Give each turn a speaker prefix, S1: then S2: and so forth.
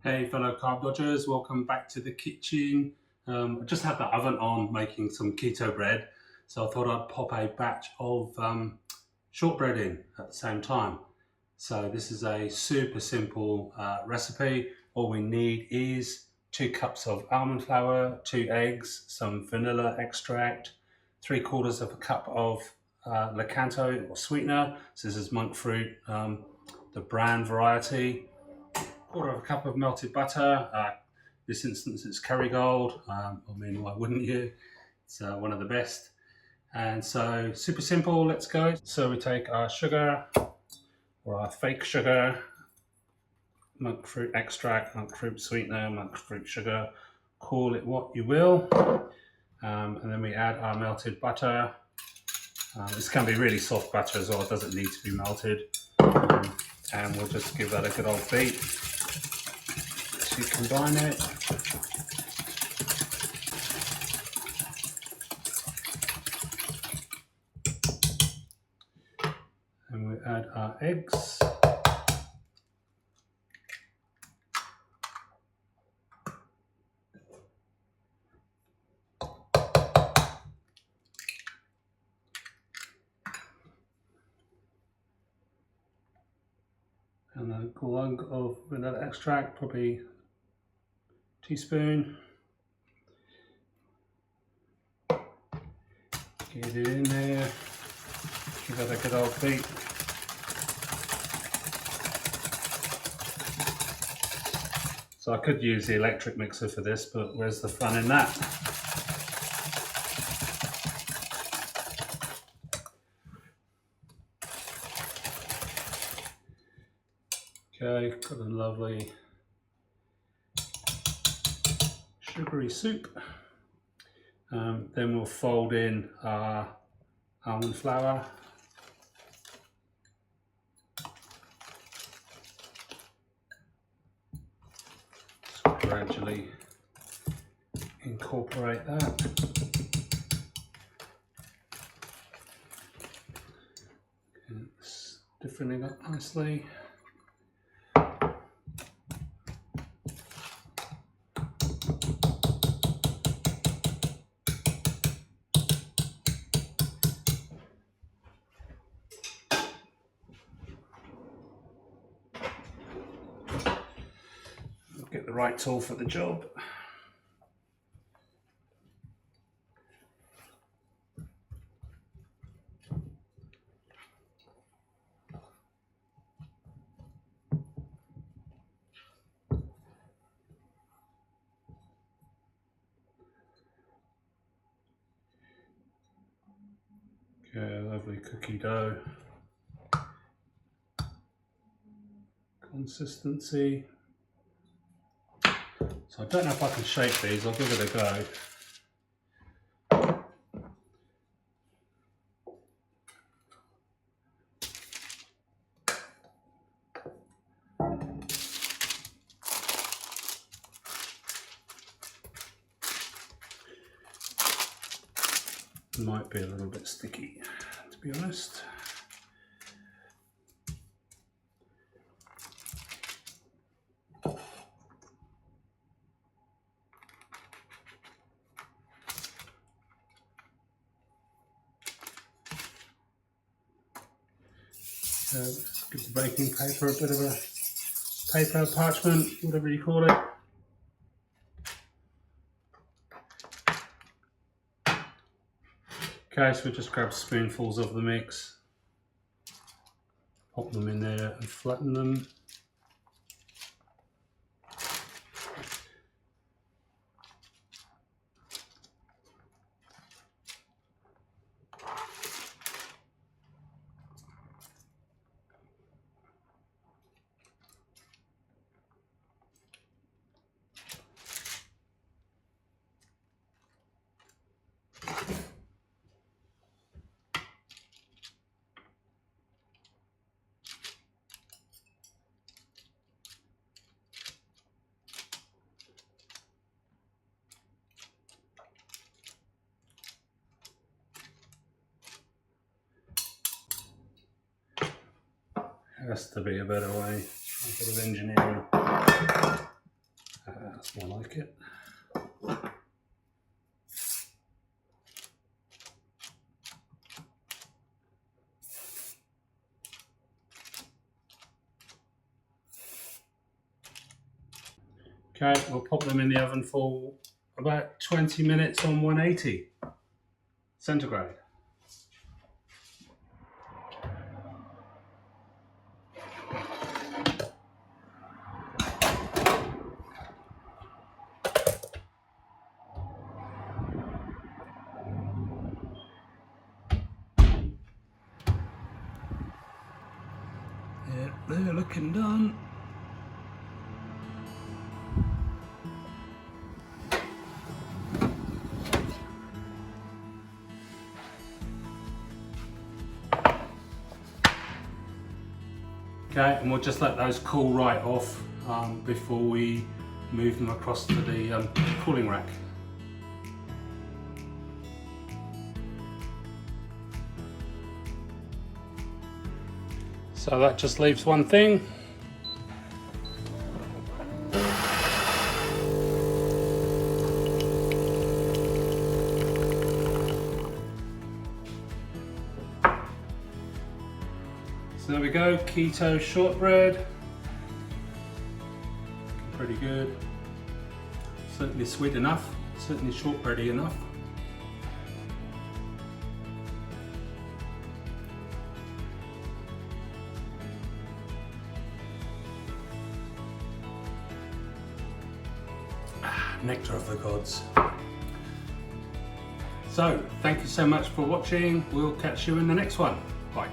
S1: Hey fellow carb dodgers, welcome back to the kitchen. I just had the oven on making some keto bread, so I thought I'd pop a batch of shortbread in at the same time. So this is a super simple recipe. All we need is 2 cups of almond flour, 2 eggs, some vanilla extract, 3/4 of a cup of Lakanto or sweetener. So this is monk fruit, the brand variety. 1/4 cup of melted butter. This instance it's Kerrygold. I mean, why wouldn't you? It's one of the best. And so super simple, let's go. So we take our sugar or our fake sugar, monk fruit extract, monk fruit sweetener, monk fruit sugar, call it what you will. And then we add our melted butter. This can be really soft butter as well, it doesn't need to be melted. And we'll just give that a good old beat to combine it. And we add our eggs. And a glug of vanilla extract, probably a teaspoon. Get it in there, give that a good old beat. So I could use the electric mixer for this, but where's the fun in that? Okay, got a lovely sugary soup. Then we'll fold in our almond flour. Just gradually incorporate that. And it's stiffening up nicely. Get the right tool for the job. Okay, lovely cookie dough consistency. So I don't know if I can shape these, I'll give it a go. Might be a little bit sticky, to be honest. Let's give the baking paper a bit of a paper, parchment, whatever you call it. Okay, so we just grab spoonfuls of the mix, pop them in there and flatten them. Has to be a better way, a bit of engineering. I like it. Okay, we'll pop them in the oven for about 20 minutes on 180 centigrade. Yeah, they're looking done. Okay, and we'll just let those cool right off before we move them across to the cooling rack. So that just leaves one thing. So there we go, keto shortbread. Pretty good. Certainly sweet enough, certainly shortbready enough. Nectar of the gods. So, thank you so much for watching. We'll catch you in the next one. Bye.